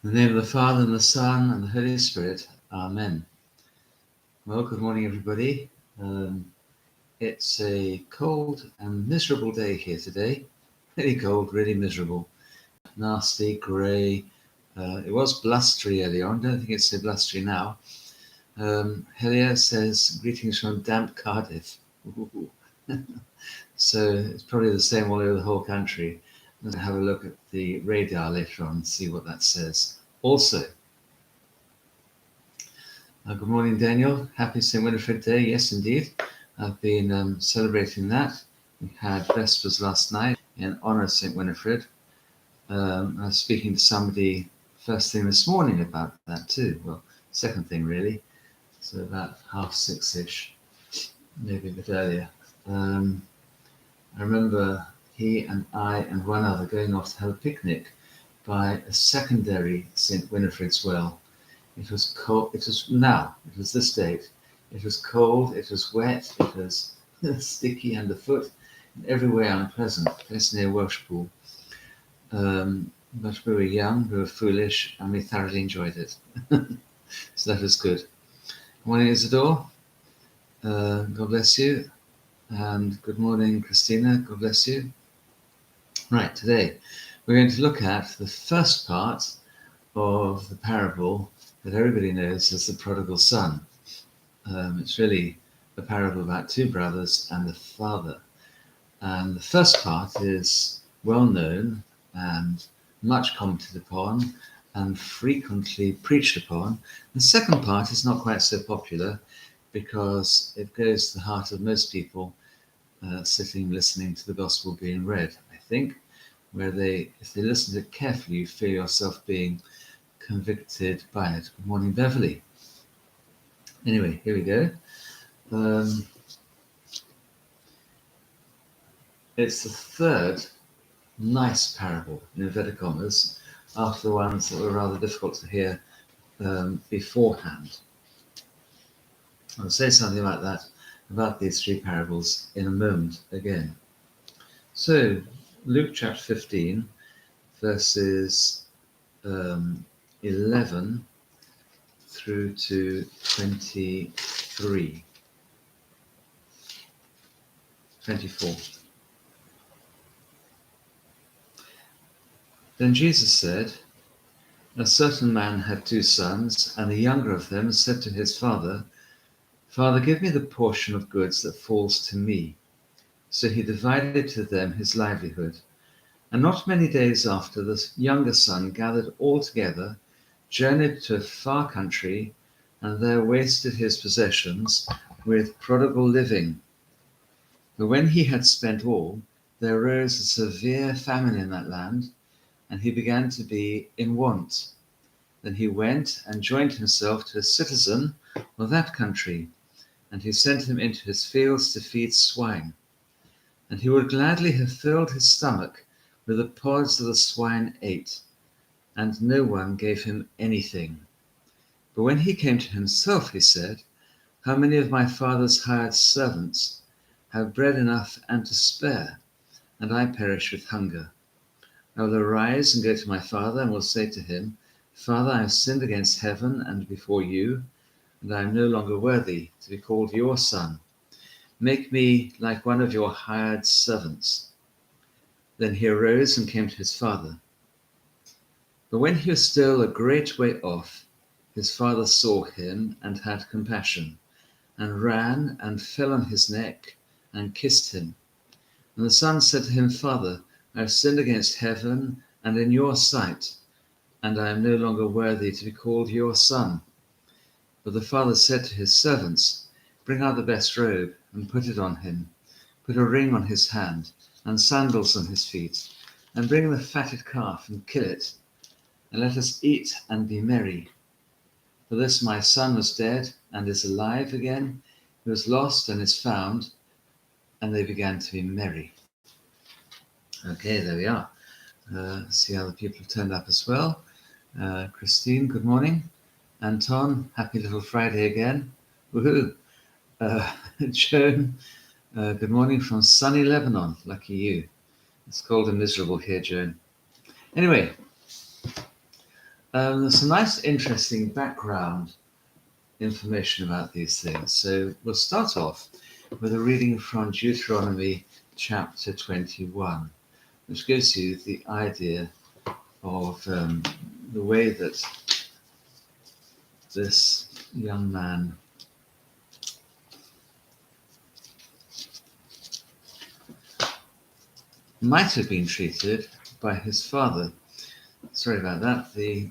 In the name of the Father, and the Son, and the Holy Spirit. Amen. Well, good morning, everybody. It's a cold and miserable day here today. Really cold, really miserable. Nasty, grey. It was blustery earlier on. I don't think it's so blustery now. Helia says, greetings from damp Cardiff. So it's probably the same all over the whole country. I'm going to have a look at the radar later on and see what that says. Also, good morning, Daniel. Happy St. Winifred Day. Yes, indeed. I've been celebrating that. We had Vespers last night in honour of St. Winifred. I was speaking to somebody first thing this morning about that too. Well, second thing really. So about 6:30ish, maybe a bit earlier. I remember he and I and one other going off to have a picnic by a secondary St. Winifred's well. It was cold. It was this date. It was cold, it was wet, it was sticky underfoot, and everywhere unpleasant. Place near Welshpool. But we were young, we were foolish, and we thoroughly enjoyed it. So that was good. Good morning, Isidore. God bless you. And good morning, Christina. God bless you. Right, today we're going to look at the first part of the parable that everybody knows as the prodigal son. It's really a parable about two brothers and the father. And the first part is well known and much commented upon and frequently preached upon. The second part is not quite so popular because it goes to the heart of most people sitting listening to the gospel being read, I think, where if they listen to it carefully, you feel yourself being convicted by it. Good morning, Beverly. Anyway, here we go. It's the third nice parable, in inverted commas, after the ones that were rather difficult to hear beforehand. I'll say something like that about these three parables in a moment again. So, Luke chapter 15, verses 11 through to 24. Then Jesus said, a certain man had two sons, and the younger of them said to his father, Father, give me the portion of goods that falls to me. So he divided to them his livelihood. And not many days after, the younger son gathered all together, journeyed to a far country, and there wasted his possessions with prodigal living. But when he had spent all, there arose a severe famine in that land, and he began to be in want. Then he went and joined himself to a citizen of that country, and he sent him into his fields to feed swine. And he would gladly have filled his stomach with the pods that the swine ate, and no one gave him anything. But when he came to himself, he said, How many of my father's hired servants have bread enough and to spare, and I perish with hunger? I will arise and go to my father, and will say to him, Father, I have sinned against heaven and before you, and I am no longer worthy to be called your son. Make me like one of your hired servants. Then he arose and came to his father. But when he was still a great way off, his father saw him and had compassion, and ran and fell on his neck and kissed him. And the son said to him, Father, I have sinned against heaven and in your sight, and I am no longer worthy to be called your son. But the father said to his servants, Bring out the best robe and put it on him. Put a ring on his hand and sandals on his feet, and bring the fatted calf and kill it, and let us eat and be merry. For this my son was dead and is alive again, he was lost and is found, and they began to be merry. Okay, there we are. See how the people have turned up as well. Christine, good morning. Anton, happy little Friday again. Woohoo! Joan, good morning from sunny Lebanon. Lucky you. It's cold and miserable here, Joan. Anyway, There's some nice, interesting background information about these things. So we'll start off with a reading from Deuteronomy chapter 21, which gives you the idea of the way that this young man might have been treated by his father. Sorry about that, the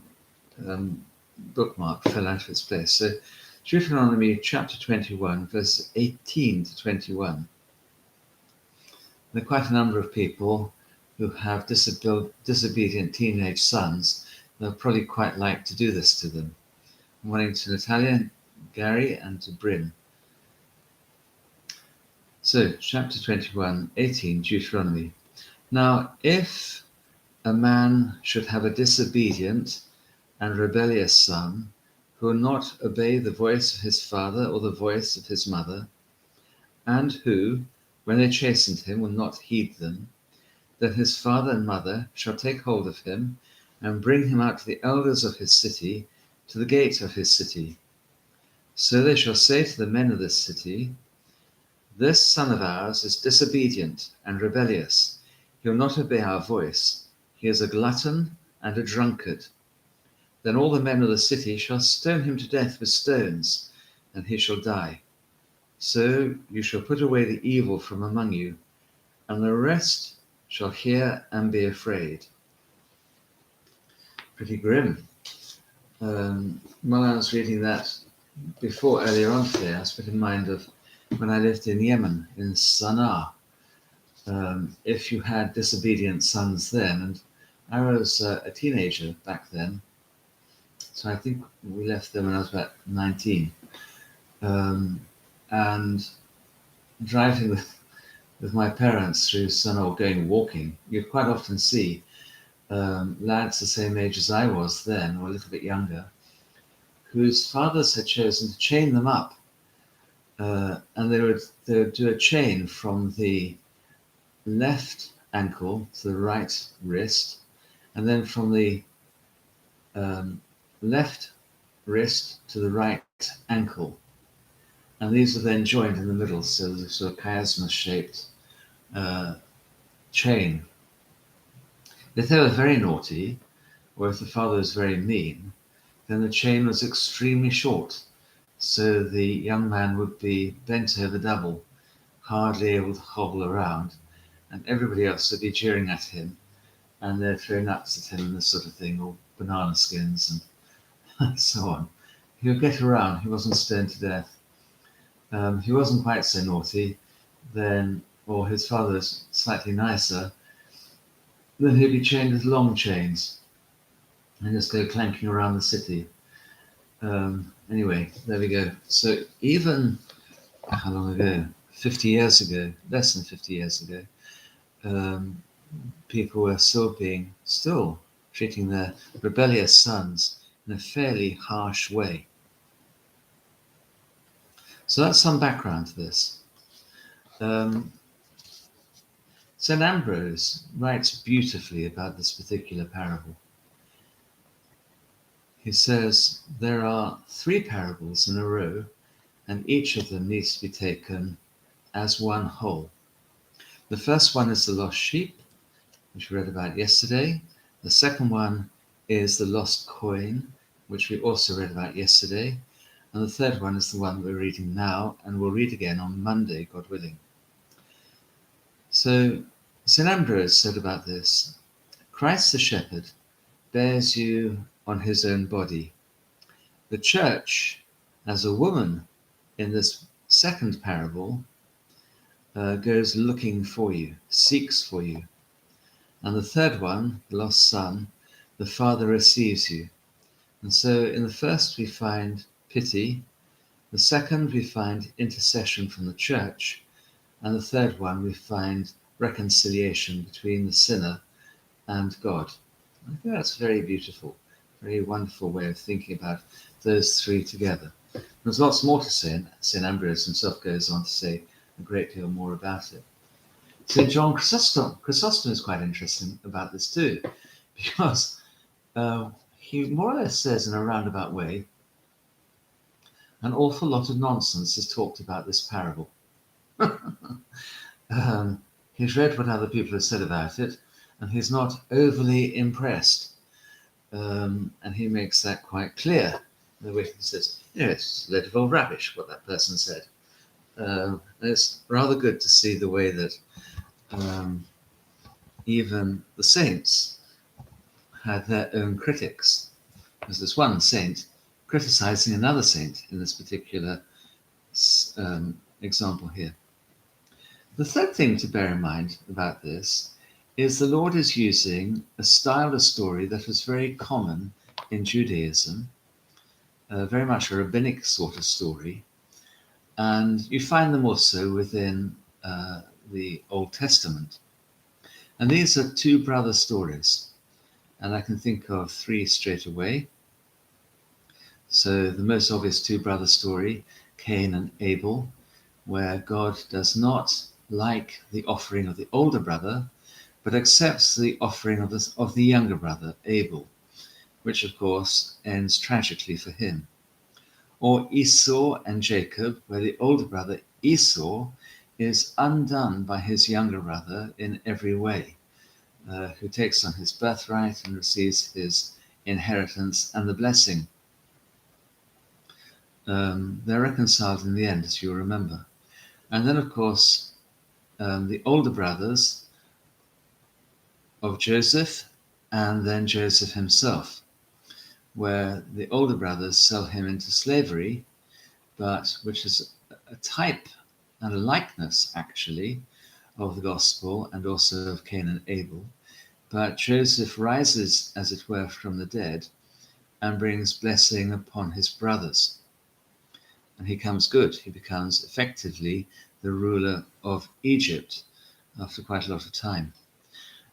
bookmark fell out of its place. So Deuteronomy chapter 21, verse 18 to 21. There are quite a number of people who have disobedient teenage sons. They'll probably quite like to do this to them. Morning to Natalia, Gary, and to Bryn. So, chapter 21, 18, Deuteronomy. Now, if a man should have a disobedient and rebellious son, who will not obey the voice of his father or the voice of his mother, and who, when they chastened him, will not heed them, then his father and mother shall take hold of him and bring him out to the elders of his city, to the gate of his city. So they shall say to the men of this city, this son of ours is disobedient and rebellious. He will not obey our voice. He is a glutton and a drunkard. Then all the men of the city shall stone him to death with stones, and he shall die. So you shall put away the evil from among you, and the rest shall hear and be afraid. Pretty grim. While I was reading that earlier on today, I was put in mind of when I lived in Yemen, in Sana'a. If you had disobedient sons then, and I was a teenager back then, so I think we left them when I was about 19, and driving with my parents through Sana'a, going walking, you'd quite often see lads the same age as I was then, or a little bit younger, whose fathers had chosen to chain them up, and they would do a chain from the left ankle to the right wrist, and then from the left wrist to the right ankle, and these were then joined in the middle, so there's a sort of chiasmus-shaped chain. If they were very naughty, or if the father was very mean, then the chain was extremely short, so the young man would be bent over double, hardly able to hobble around, and everybody else would be jeering at him, and they'd throw nuts at him and this sort of thing, or banana skins and so on. He would get around. He wasn't stoned to death. He wasn't quite so naughty, then, or his father was slightly nicer, then he'd be chained with long chains and just go clanking around the city. Anyway, there we go. So even, how long ago? 50 years ago, less than 50 years ago, people were still treating their rebellious sons in a fairly harsh way. So that's some background to this. St. Ambrose writes beautifully about this particular parable. He says there are 3 parables in a row, and each of them needs to be taken as one whole. The first one is the lost sheep, which we read about yesterday. The second one is the lost coin, which we also read about yesterday. And the third one is the one we're reading now, and we'll read again on Monday, God willing. So St. Ambrose said about this, Christ the shepherd bears you on his own body. The church, as a woman in this second parable, goes looking for you, seeks for you. And the third one, the lost son, the father receives you. And so in the first we find pity, the second we find intercession from the church, and the third one we find reconciliation between the sinner and God. I think that's very beautiful, very wonderful way of thinking about those 3 together. There's lots more to say, and St. Ambrose himself goes on to say a great deal more about it. St. John Chrysostom is quite interesting about this too, because he more or less says in a roundabout way, an awful lot of nonsense is talked about this parable. He's read what other people have said about it, and he's not overly impressed. And he makes that quite clear. The way he says, it's a load of old rubbish, what that person said. It's rather good to see the way that even the saints had their own critics. There's one saint criticizing another saint in this particular example here. The third thing to bear in mind about this is the Lord is using a style of story that was very common in Judaism, very much a rabbinic sort of story, and you find them also within the Old Testament. And these are two brother stories, and I can think of three straight away. So the most obvious two brother story, Cain and Abel, where God does not like the offering of the older brother, but accepts the offering of the younger brother, Abel, which of course ends tragically for him. Or Esau and Jacob, where the older brother, Esau, is undone by his younger brother in every way, who takes on his birthright and receives his inheritance and the blessing. They're reconciled in the end, as you'll remember. And then, of course, the older brothers of Joseph, and then Joseph himself, where the older brothers sell him into slavery, but which is a type and a likeness, actually, of the gospel and also of Cain and Abel. But Joseph rises, as it were, from the dead and brings blessing upon his brothers. And he comes good. He becomes effectively the ruler of Egypt after quite a lot of time.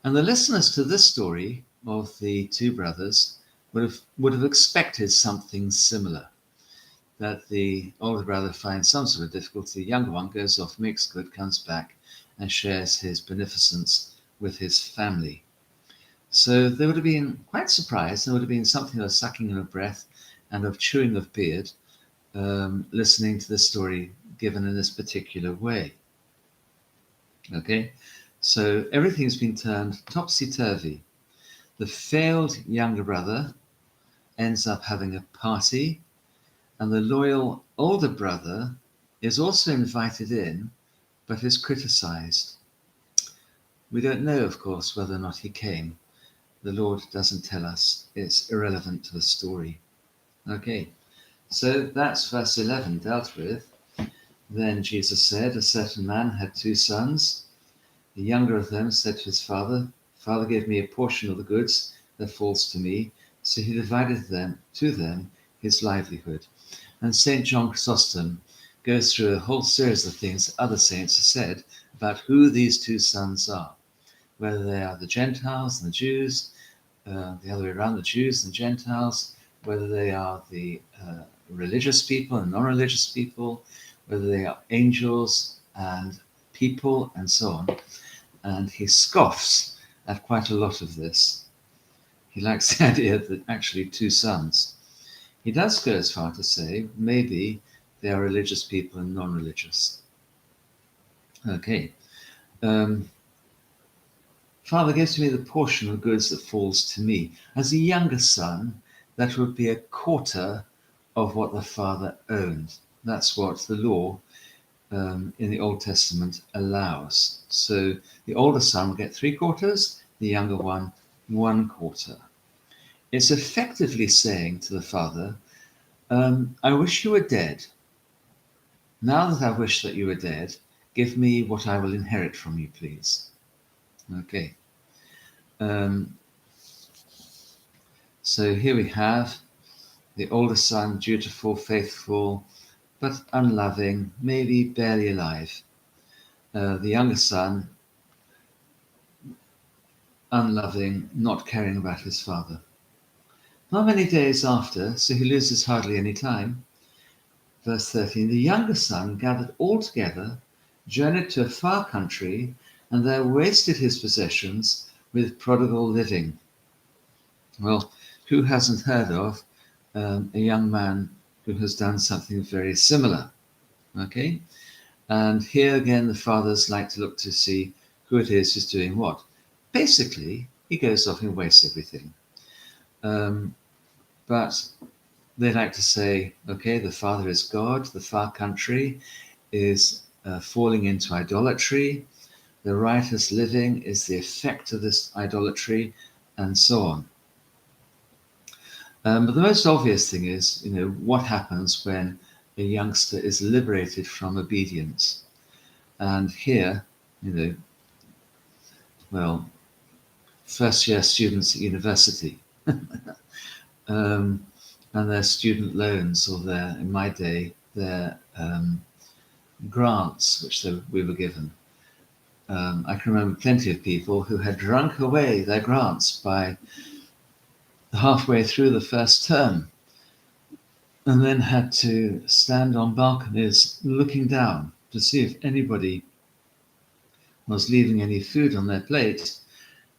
And the listeners to this story of the two brothers would have expected something similar, that the older brother finds some sort of difficulty, the younger one goes off, makes good, comes back, and shares his beneficence with his family. So they would have been quite surprised. There would have been something of sucking of breath and of chewing of beard, listening to this story given in this particular way. Okay, so everything's been turned topsy-turvy. The failed younger brother ends up having a party, and the loyal older brother is also invited in, but is criticized. We don't know, of course, whether or not he came. The Lord doesn't tell us. It's irrelevant to the story. Okay, so that's verse 11 dealt with. Then Jesus said, a certain man had two sons. The younger of them said to his father, Father, give me a portion of the goods that falls to me. So he divided to them his livelihood. And St. John Chrysostom goes through a whole series of things other saints have said about who these two sons are, whether they are the Gentiles and the Jews, the other way around, the Jews and Gentiles, whether they are the religious people and non-religious people, whether they are angels and people, and so on. And he scoffs at quite a lot of this. He likes the idea that actually two sons. He does go as far to say maybe they are religious people and non-religious. Okay. Father gives me the portion of goods that falls to me. As a younger son, that would be a quarter of what the father owned. That's what the law in the Old Testament allows. So the older son will get 3/4, the younger one 1/4. It's effectively saying to the father, I wish you were dead. Now that I wish that you were dead, give me what I will inherit from you, please. Okay. So here we have the older son, dutiful, faithful, but unloving, maybe barely alive. The younger son, unloving, not caring about his father. Not many days after, so he loses hardly any time. Verse 13, the younger son gathered all together, journeyed to a far country, and there wasted his possessions with prodigal living. Well, who hasn't heard of a young man who has done something very similar? Okay? And here again, the fathers like to look to see who it is who's doing what. Basically, he goes off and wastes everything. But they like to say, okay, the father is God, the far country is falling into idolatry, the riotous living is the effect of this idolatry, and so on. But the most obvious thing is, what happens when a youngster is liberated from obedience. And here, first year students at university, and their student loans, or in my day, their grants, which we were given. I can remember plenty of people who had drunk away their grants by halfway through the first term, and then had to stand on balconies looking down to see if anybody was leaving any food on their plate,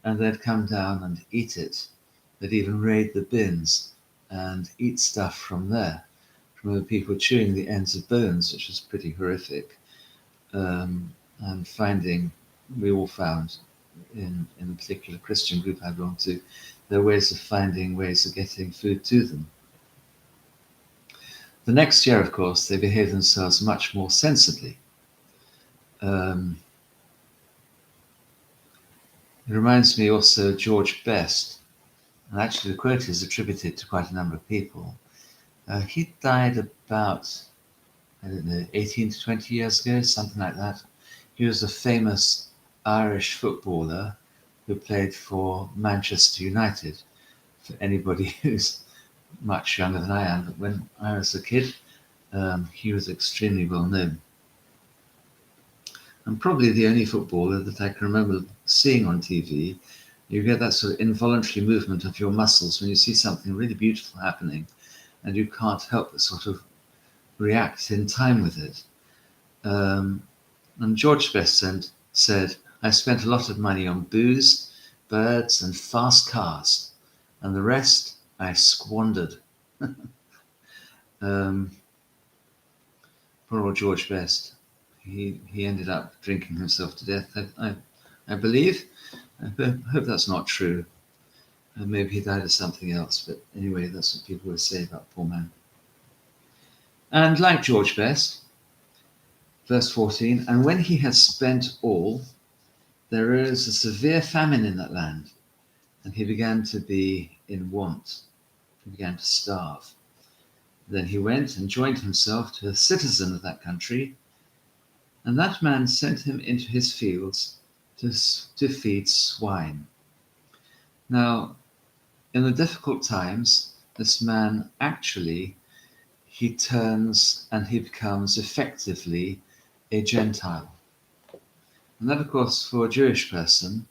and they'd come down and eat it. They'd even raid the bins and eat stuff from there. I remember people chewing the ends of bones, which was pretty horrific, and we all found in a particular Christian group I belonged to, there are ways of finding ways of getting food to them. The next year, of course, they behaved themselves much more sensibly. It reminds me also of George Best, and actually the quote is attributed to quite a number of people. He died about, 18 to 20 years ago, something like that. He was a famous Irish footballer who played for Manchester United. For anybody who's much younger than I am, but when I was a kid, he was extremely well known. And probably the only footballer that I can remember seeing on TV. You get that sort of involuntary movement of your muscles when you see something really beautiful happening, and you can't help but sort of react in time with it. And George Best said, I spent a lot of money on booze, birds, and fast cars, and the rest I squandered. Poor old George Best. He ended up drinking himself to death, I believe. I hope that's not true. Maybe he died of something else, but anyway, that's what people would say about poor man. And like George Best, verse 14, and when he had spent all, there arose a severe famine in that land, and he began to be in want. He began to starve. Then he went and joined himself to a citizen of that country, and that man sent him into his fields to feed swine. Now, in the difficult times, this man he turns and he becomes effectively a Gentile. And that, of course, for a Jewish person,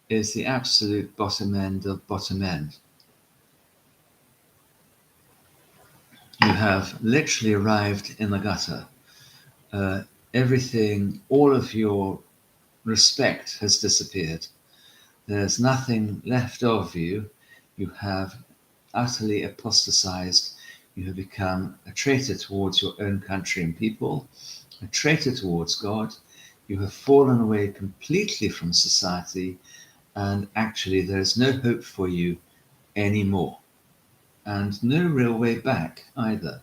is the absolute bottom end of bottom end. You have literally arrived in the gutter. Everything, all of your respect has disappeared. There's nothing left of you. You have utterly apostatized. You have become a traitor towards your own country and people, a traitor towards God. You have fallen away completely from society, and actually there is no hope for you anymore, and no real way back either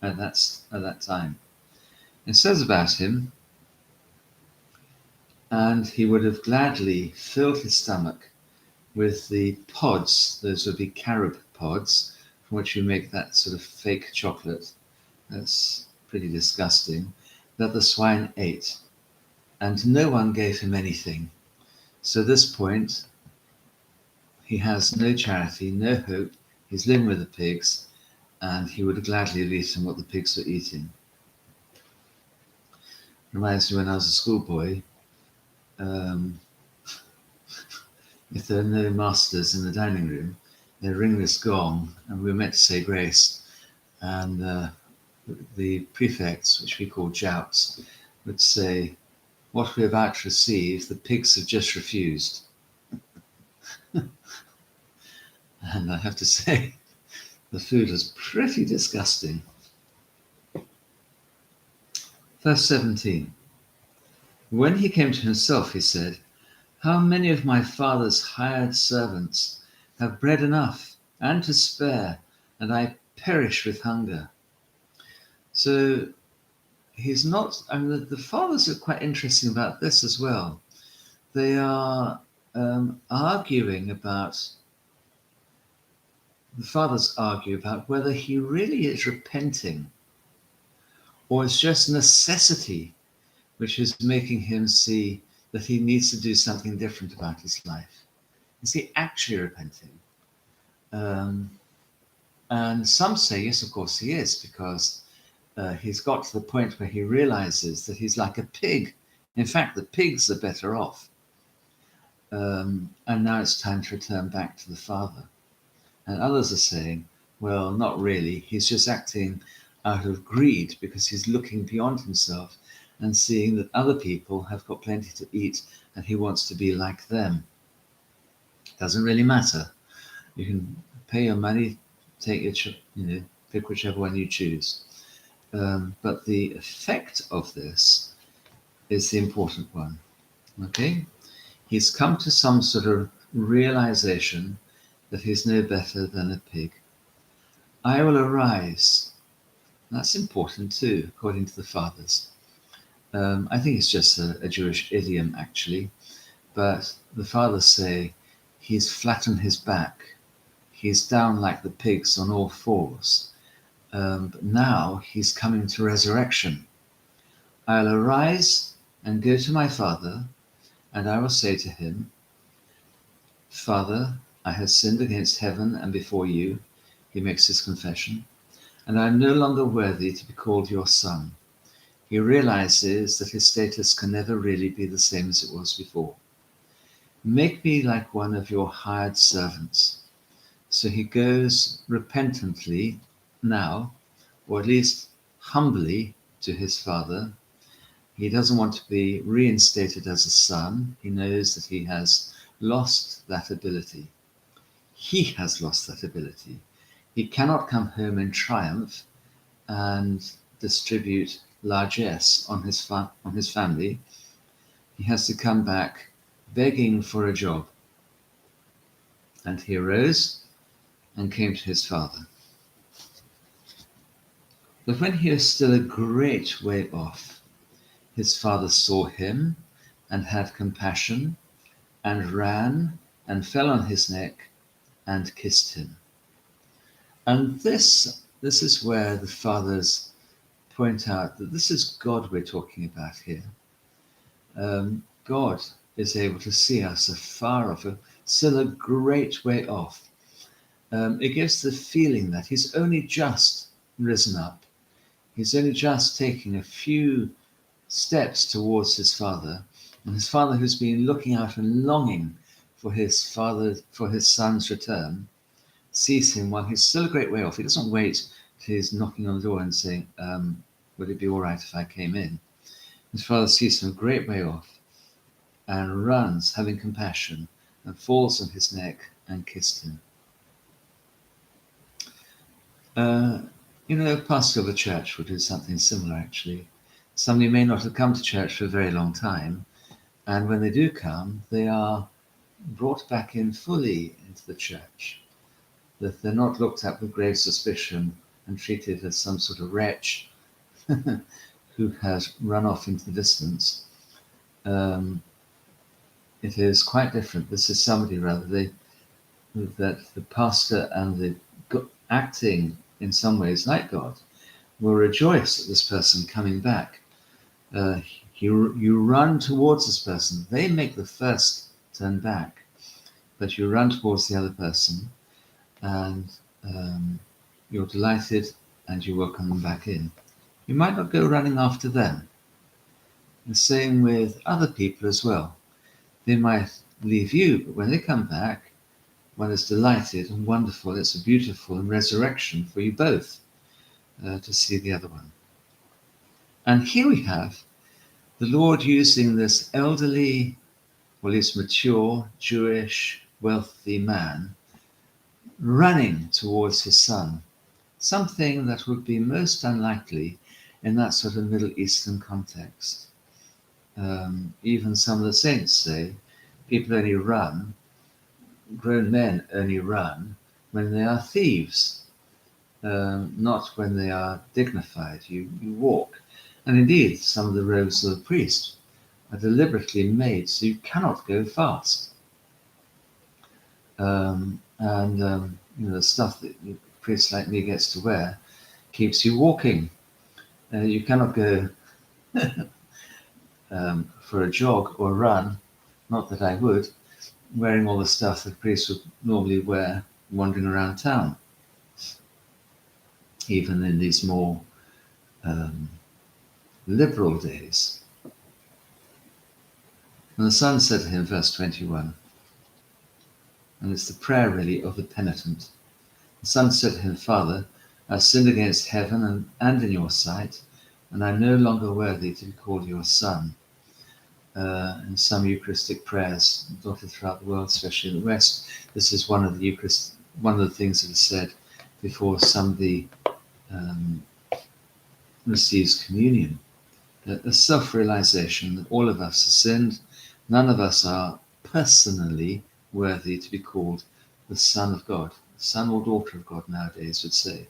at that time. It says about him, and he would have gladly filled his stomach with the pods, those would be carob pods, from which you make that sort of fake chocolate. That's pretty disgusting, that the swine ate, and no one gave him anything. So at this point, he has no charity, no hope. He's living with the pigs, and he would gladly have eaten what the pigs were eating. Reminds me when I was a schoolboy, if there are no masters in the dining room, they ring this gong, and we were meant to say grace, and the prefects, which we call jouts, would say, what we're about to receive, the pigs have just refused. And I have to say, the food was pretty disgusting. Verse 17. When he came to himself, he said, "How many of my father's hired servants have bread enough and to spare, and I perish with hunger?" So he's not, the fathers are quite interesting about this as well. They are arguing about, the fathers argue about whether he really is repenting or it's just necessity which is making him see that he needs to do something different about his life. Is he actually repenting? And some say, yes, of course he is, because he's got to the point where he realizes that he's like a pig. In fact, the pigs are better off. And now it's time to return back to the Father. And others are saying, well, not really. He's just acting out of greed because he's looking beyond himself and seeing that other people have got plenty to eat and he wants to be like them. Doesn't really matter. You can pay your money, take your, pick whichever one you choose. But the effect of this is the important one. Okay? He's come to some sort of realization that he's no better than a pig. I will arise. That's important too, according to the fathers. I think it's just a Jewish idiom, actually. But the fathers say he's flat on his back. He's down like the pigs on all fours. But now he's coming to resurrection. I'll arise and go to my father, and I will say to him, "Father, I have sinned against heaven and before you," he makes his confession, "and I am no longer worthy to be called your son." He realizes that his status can never really be the same as it was before. "Make me like one of your hired servants." So he goes repentantly now, or at least humbly, to his father. He doesn't want to be reinstated as a son. He knows that he has lost that ability. He has lost that ability. He cannot come home in triumph and distribute largesse on his family. He has to come back begging for a job. And he arose and came to his father. But when he was still a great way off, his father saw him and had compassion and ran and fell on his neck and kissed him. And this is where the fathers point out that this is God we're talking about here. God is able to see us afar off, still a great way off. It gives the feeling that he's only just risen up. He's only just taking a few steps towards his father, and his father, who's been looking out and longing for his son's return, sees him while he's still a great way off. He doesn't wait till he's knocking on the door and saying, "Would it be all right if I came in?" His father sees him a great way off and runs, having compassion, and falls on his neck and kissed him. A pastor of a church would do something similar, actually. Somebody may not have come to church for a very long time, and when they do come, they are brought back in fully into the church. That they're not looked at with grave suspicion and treated as some sort of wretch who has run off into the distance. It is quite different. This is somebody that the pastor and the acting in some ways like God will rejoice at this person coming back. You run towards this person. They make the first turn back, but you run towards the other person, and you're delighted and you welcome them back in. You might not go running after them. The same with other people as well. They might leave you, but when they come back, one is delighted and wonderful. It's a beautiful resurrection for you both to see the other one. And here we have the Lord using this elderly, or at least mature, Jewish, wealthy man running towards his son, something that would be most unlikely in that sort of Middle Eastern context. Even some of the saints say people only run, grown men only run when they are thieves, not when they are dignified. You walk. And indeed, some of the robes of the priest are deliberately made so you cannot go fast. The stuff that priests like me gets to wear keeps you walking. You cannot go for a jog or run, not that I would, wearing all the stuff that priests would normally wear wandering around town, even in these more liberal days. And the son said to him, verse 21, and it's the prayer really of the penitent. The son said to him, Father, I sinned against heaven and in your sight, and I'm no longer worthy to be called your son. In some Eucharistic prayers dotted throughout the world, especially in the West, this is one of the things that is said before somebody receives communion. A self-realization that all of us have sinned, none of us are personally worthy to be called the Son of God. Son or daughter of God nowadays would say.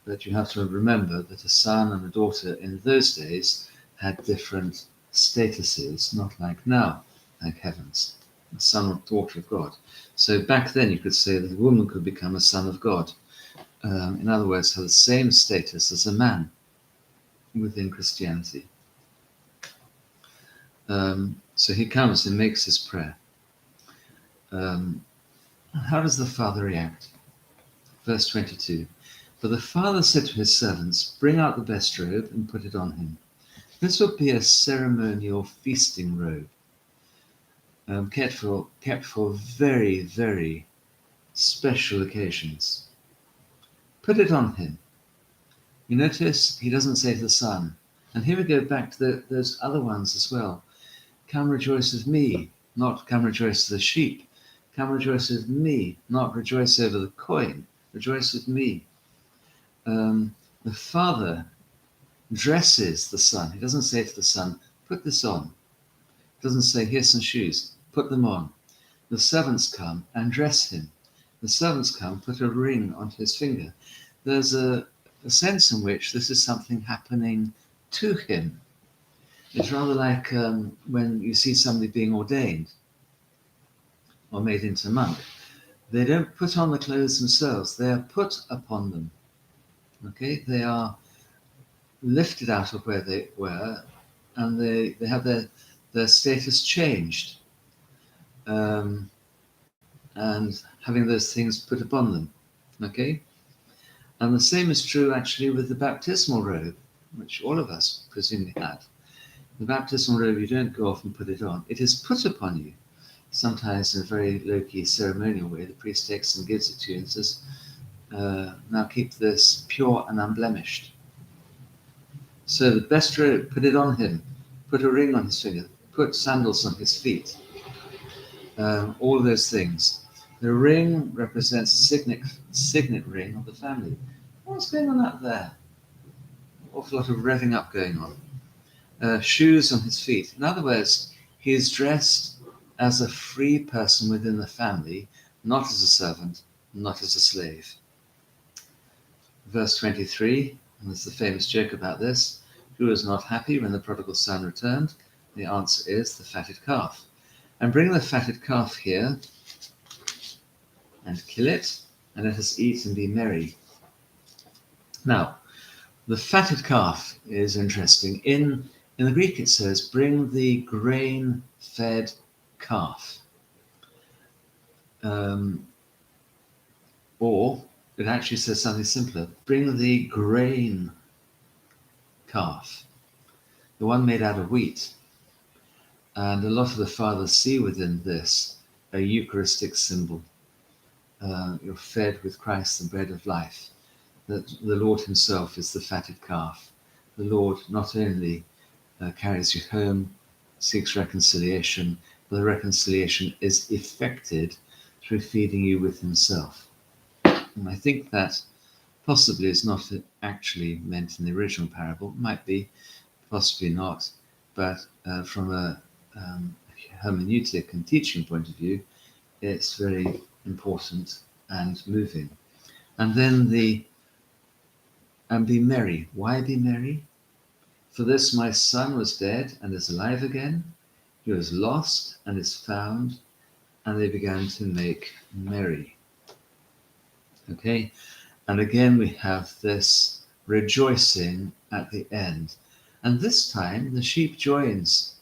But you have to remember that a son and a daughter in those days had different statuses, not like now, like heavens. A son or daughter of God. So back then you could say that a woman could become a son of God. In other words, have the same status as a man within Christianity. So he comes and makes his prayer. How does the father react? Verse 22. For the father said to his servants, bring out the best robe and put it on him. This would be a ceremonial feasting robe, kept for very, very special occasions. Put it on him. You notice he doesn't say to the son. And here we go back to those other ones as well. Come rejoice with me, not come rejoice with the sheep. Come rejoice with me, not rejoice over the coin. Rejoice with me. The father dresses the son. He doesn't say to the son, put this on. He doesn't say, here's some shoes, put them on. The servants come and dress him. The servants come, put a ring on his finger. There's a sense in which this is something happening to him. It's rather like when you see somebody being ordained or made into a monk. They don't put on the clothes themselves. They are put upon them. Okay? They are lifted out of where they were, and they have their status changed, and having those things put upon them. Okay? And the same is true actually with the baptismal robe, which all of us presumably had. The baptismal robe, you don't go off and put it on. It is put upon you, sometimes in a very low-key ceremonial way. The priest takes and gives it to you and says, now keep this pure and unblemished. So the best robe, put it on him. Put a ring on his finger. Put sandals on his feet. All those things. The ring represents the signet ring of the family. What's going on up there? An awful lot of revving up going on. Shoes on his feet. In other words, he is dressed as a free person within the family, not as a servant, not as a slave. Verse 23, and there's the famous joke about this. Who was not happy when the prodigal son returned? The answer is the fatted calf. And bring the fatted calf here and kill it, and let us eat and be merry. Now, the fatted calf is interesting. In the Greek it says, bring the grain-fed calf. Or it actually says something simpler. Bring the grain calf, the one made out of wheat. And a lot of the fathers see within this a Eucharistic symbol. You're fed with Christ, the bread of life. That the Lord himself is the fatted calf. The Lord not only carries you home, seeks reconciliation, but the reconciliation is effected through feeding you with himself. And I think that possibly is not actually meant in the original parable. It might be, possibly not. But from a hermeneutic and teaching point of view, it's very important and moving. And then and be merry. Why be merry? For this my son was dead and is alive again. He was lost and is found. And they began to make merry. Okay? And again we have this rejoicing at the end. And this time the sheep joins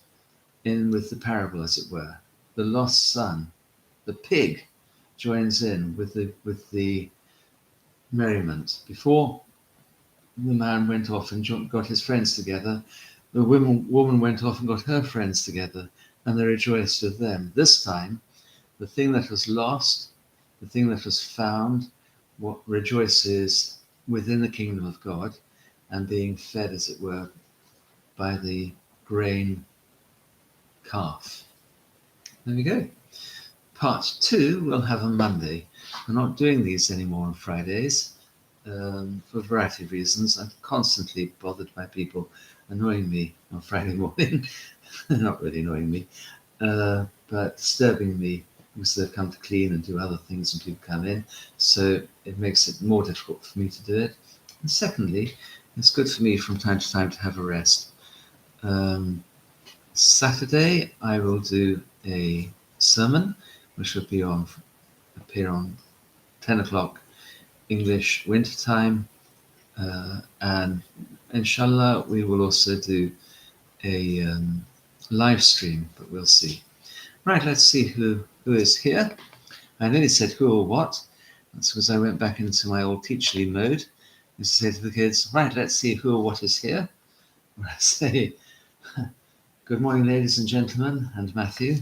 in with the parable, as it were. The lost son, the pig, joins in with the merriment. Before, the man went off and got his friends together. The woman went off and got her friends together, and they rejoiced with them. This time, the thing that was lost, the thing that was found, what rejoices within the kingdom of God and being fed, as it were, by the grain calf. There we go. Part 2 we'll have on Monday. We're not doing these anymore on Fridays for a variety of reasons. I'm constantly bothered by people annoying me on Friday morning. Not really annoying me, but disturbing me because they've come to clean and do other things and people come in. So it makes it more difficult for me to do it. And secondly, it's good for me from time to time to have a rest. Saturday, I will do a sermon, which will appear on 10 o'clock English winter time, and inshallah we will also do a live stream, but we'll see. Right, let's see who is here. I nearly said who or what. That's because I went back into my old teacherly mode and say to the kids, right, let's see who or what is here. When I say, good morning, ladies and gentlemen, and Matthew.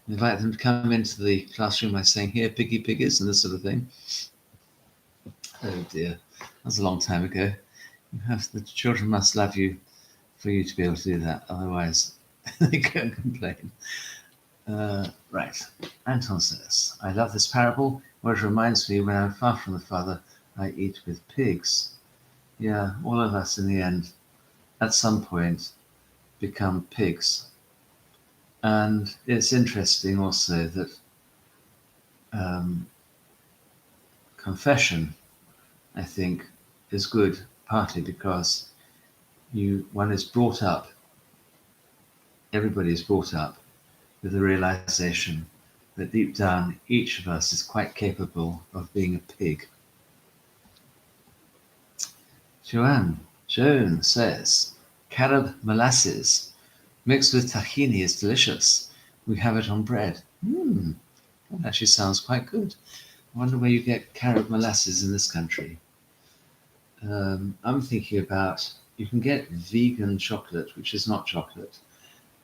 Invite them to come into the classroom by saying, here, piggy piggies, and this sort of thing. Oh dear, that was a long time ago. The children must love you for you to be able to do that, otherwise they can't complain. Right, Anton says, I love this parable, where it reminds me when I'm far from the Father, I eat with pigs. Yeah, all of us in the end, at some point, become pigs. And it's interesting also that confession, I think, is good, partly because one is brought up, everybody is brought up with the realization that deep down each of us is quite capable of being a pig. Joan says, carob molasses mixed with tahini is delicious. We have it on bread. That actually sounds quite good. I wonder where you get carob molasses in this country. I'm thinking about, you can get vegan chocolate, which is not chocolate,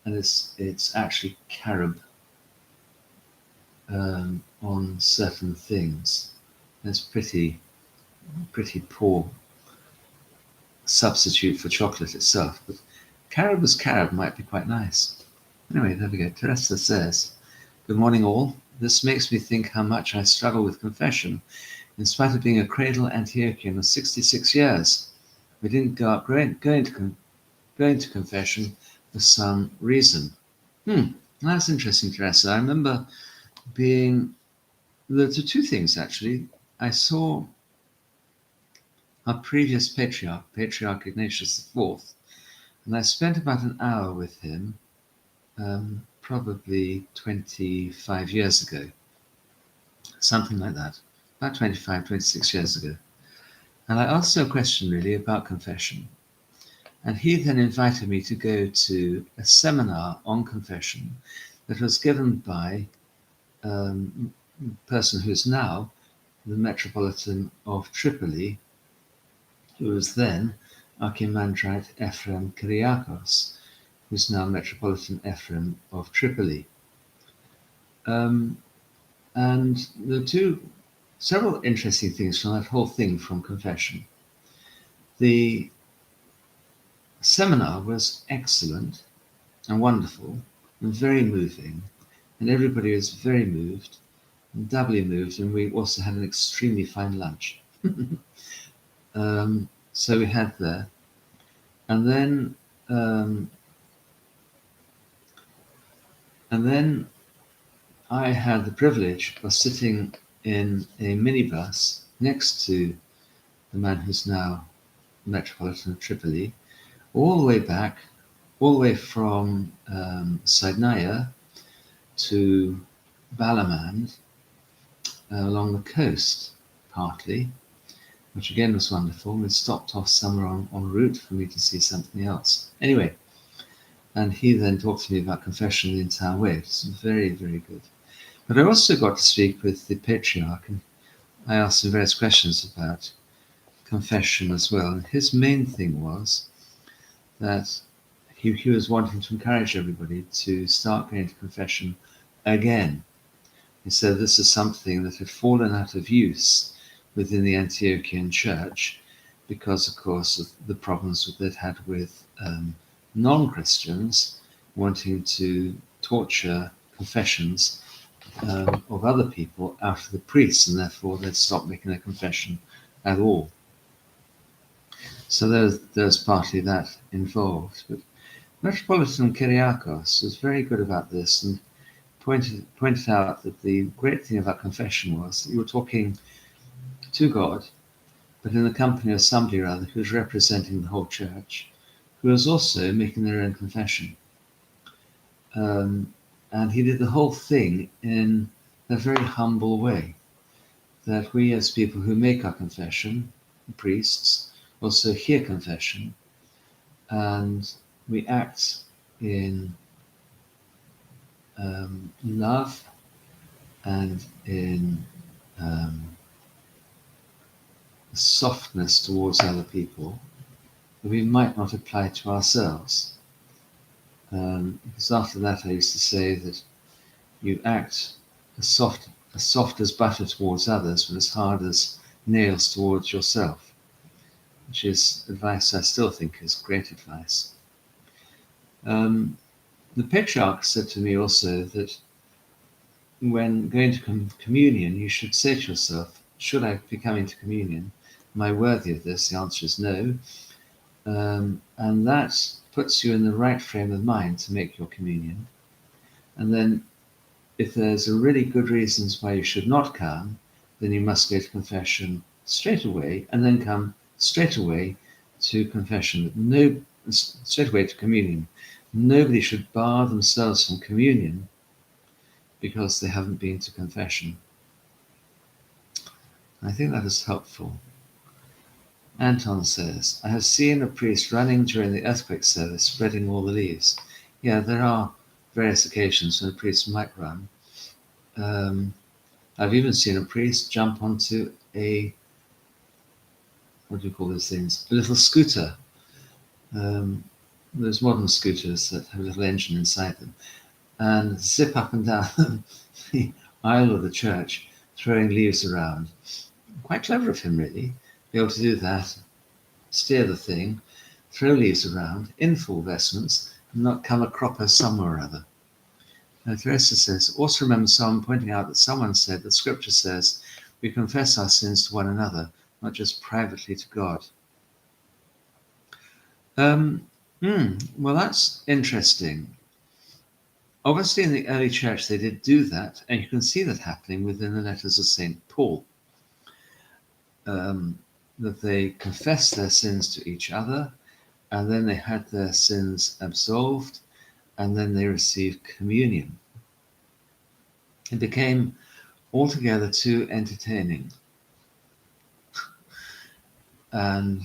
and it's actually carob on certain things. It's pretty poor substitute for chocolate itself, but carob as carob might be quite nice. Anyway, there we go. Teresa says, good morning all. This makes me think how much I struggle with confession. In spite of being a cradle Antiochian of 66 years, we didn't go up going to confession for some reason. That's interesting, Teresa. I remember there are two things actually. I saw our previous patriarch Ignatius IV, and I spent about an hour with him, probably 25 years ago, something like that, about 25, 26 years ago. And I asked him a question really about confession. And he then invited me to go to a seminar on confession that was given by a person who is now the Metropolitan of Tripoli, who was then Archimandrite Efrem Kyriakos, who's now Metropolitan Efrem of Tripoli. And there are several interesting things from that whole thing from confession. The seminar was excellent and wonderful and very moving, and everybody was very moved. doubly moved, and we also had an extremely fine lunch. So we had there. And then I had the privilege of sitting in a minibus next to the man who's now Metropolitan of Tripoli, all the way back, all the way from Sidnaya to Balamand, along the coast, partly, which again was wonderful. We stopped off somewhere en route for me to see something else. Anyway, and he then talked to me about confession the entire way. It was very, very good. But I also got to speak with the patriarch, and I asked him various questions about confession as well. And his main thing was that he was wanting to encourage everybody to start going to confession again. He said this is something that had fallen out of use within the Antiochian church because, of course, of the problems that they'd had with non-Christians wanting to torture confessions of other people out of the priests, and therefore they'd stop making their confession at all. So there's partly that involved. But Metropolitan Kyriakos was very good about this and pointed out that the great thing about confession was that you were talking to God, but in the company of somebody rather who was representing the whole church, who was also making their own confession. And he did the whole thing in a very humble way, that we as people who make our confession, priests, also hear confession, and we act in love and in softness towards other people that we might not apply to ourselves. Because after that I used to say that you act as soft as butter towards others, but as hard as nails towards yourself, which is advice I still think is great advice. The patriarch said to me also that when going to communion, you should say to yourself, should I be coming to communion? Am I worthy of this? The answer is no. And that puts you in the right frame of mind to make your communion. And then if there's a really good reasons why you should not come, then you must go to confession straight away, and then come straight away to confession. Straight away to communion. Nobody should bar themselves from communion because they haven't been to confession. I think that is helpful. Anton says, I have seen a priest running during the earthquake service, spreading all the leaves. Yeah, there are various occasions when a priest might run. I've even seen a priest jump onto a, what do you call those things? A little scooter. Those modern scooters that have a little engine inside them, and zip up and down the aisle of the church, throwing leaves around. Quite clever of him, really, be able to do that, steer the thing, throw leaves around in full vestments, and not come a cropper somewhere or other. And Teresa says, also remember someone pointing out that someone said that Scripture says we confess our sins to one another, not just privately to God. Well, that's interesting. Obviously, in the early church, they did do that, and you can see that happening within the letters of St. Paul, that they confessed their sins to each other, and then they had their sins absolved, and then they received communion. It became altogether too entertaining. And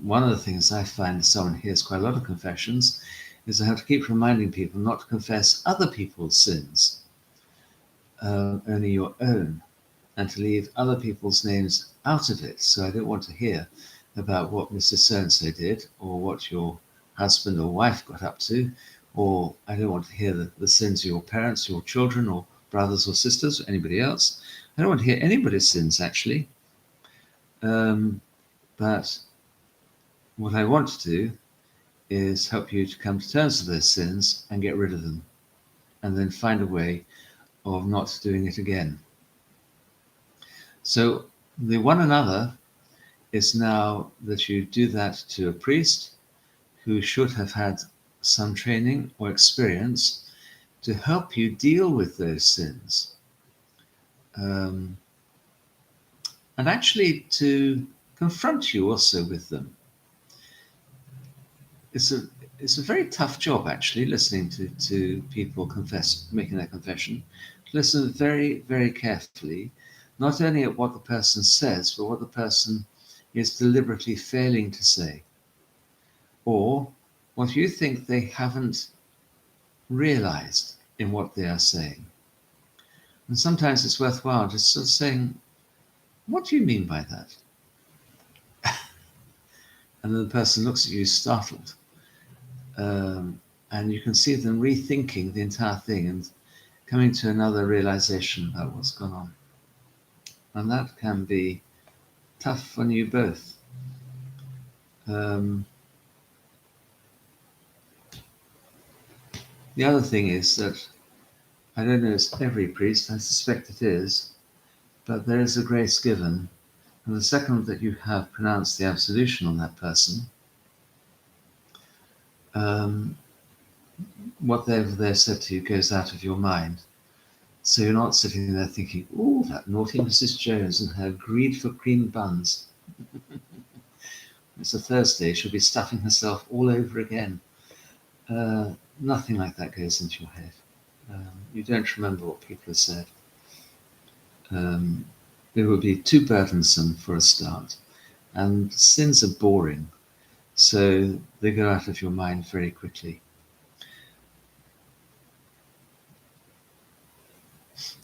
one of the things I find as someone who hears quite a lot of confessions is I have to keep reminding people not to confess other people's sins, only your own, and to leave other people's names out of it. So I don't want to hear about what Mrs. So-and-so did, or what your husband or wife got up to, or I don't want to hear the sins of your parents, your children, or brothers or sisters, or anybody else. I don't want to hear anybody's sins, actually. But what I want to do is help you to come to terms with those sins and get rid of them, and then find a way of not doing it again. So the one another is now that you do that to a priest who should have had some training or experience to help you deal with those sins. And actually to confront you also with them. It's a very tough job, actually, listening to people making their confession. Listen very, very carefully, not only at what the person says, but what the person is deliberately failing to say, or what you think they haven't realized in what they are saying. And sometimes it's worthwhile just sort of saying, what do you mean by that? And then the person looks at you startled. And you can see them rethinking the entire thing and coming to another realization about what's gone on. And that can be tough on you both. The other thing is that I don't know it's every priest, I suspect it is, but there is a grace given, and the second that you have pronounced the absolution on that person, what they've said to you goes out of your mind. So you're not sitting there thinking, oh, that naughty Mrs. Jones and her greed for cream buns. It's a Thursday, she'll be stuffing herself all over again. Nothing like that goes into your head. You don't remember what people have said. It would be too burdensome for a start. And sins are boring, so they go out of your mind very quickly.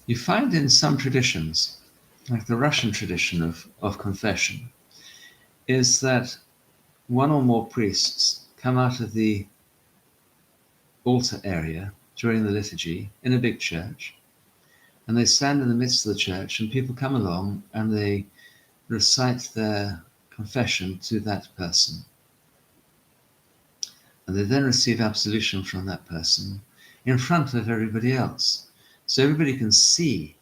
You find in some traditions, like the Russian tradition of confession, is that one or more priests come out of the altar area during the liturgy in a big church, and they stand in the midst of the church, and people come along and they recite their confession to that person. And they then receive absolution from that person in front of everybody else. So everybody can see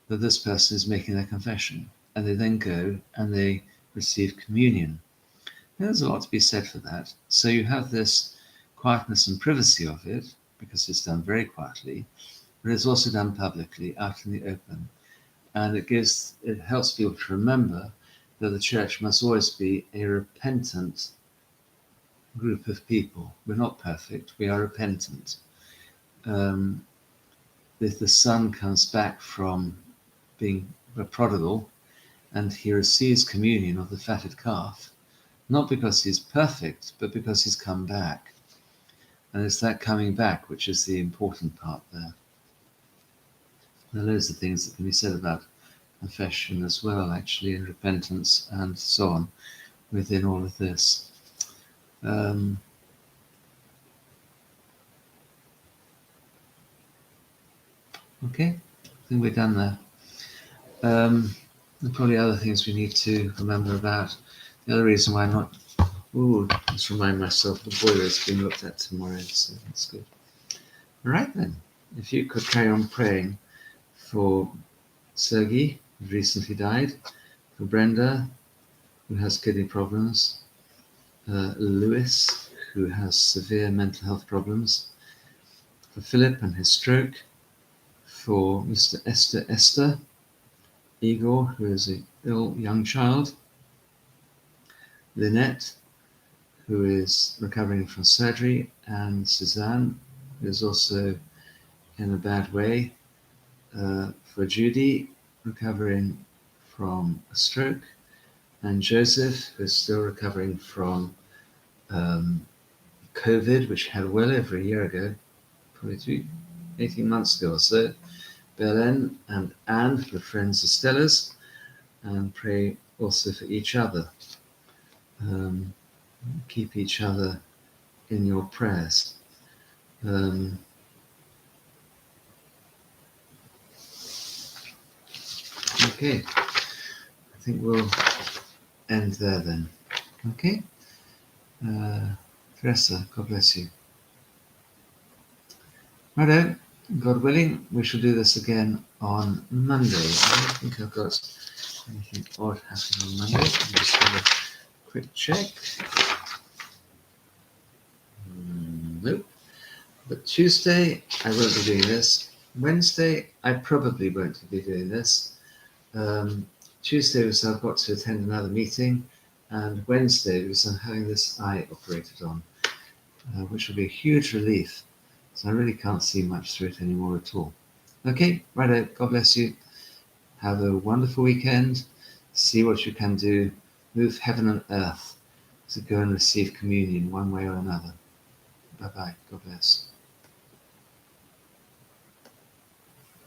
that this person is making their confession, and they then go and they receive communion. And there's a lot to be said for that. So you have this quietness and privacy of it, because it's done very quietly, but it's also done publicly, out in the open. And it helps people to remember that the church must always be a repentant group of people. We're not perfect, we are repentant. If the son comes back from being a prodigal and he receives communion of the fatted calf, not because he's perfect, but because he's come back. And it's that coming back which is the important part there. There are loads of things that can be said about confession as well, actually, and repentance and so on within all of this. Okay, I think we're done there. There are probably other things we need to remember about. The other reason why I'm not... Let's remind myself the boiler's being looked at tomorrow, so that's good. All right then, if you could carry on praying for Sergei, who recently died, for Brenda, who has kidney problems, Lewis, who has severe mental health problems, for Philip and his stroke, for Mr. Esther, Igor, who is an ill young child, Lynette, who is recovering from surgery, and Suzanne, who is also in a bad way, for Judy, recovering from a stroke, and Joseph, who is still recovering from COVID, which had well over a year ago, probably 18 months ago or so. Belen and Anne, who are friends of Stella's, and pray also for each other. Keep each other in your prayers. Okay, I think we'll end there then. Okay? Teresa, God bless you. Righto, God willing, we shall do this again on Monday. I don't think I've got Anything odd happening on Monday? I'll just have a quick check. Nope. But Tuesday, I won't be doing this. Wednesday, I probably won't be doing this. Tuesday was I've got to attend another meeting, and Wednesday was I'm having this eye operated on, which will be a huge relief. So I really can't see much through it anymore at all. Okay, righto. God bless you. Have a wonderful weekend. See what you can do. Move heaven and earth to go and receive communion one way or another. Bye-bye. God bless.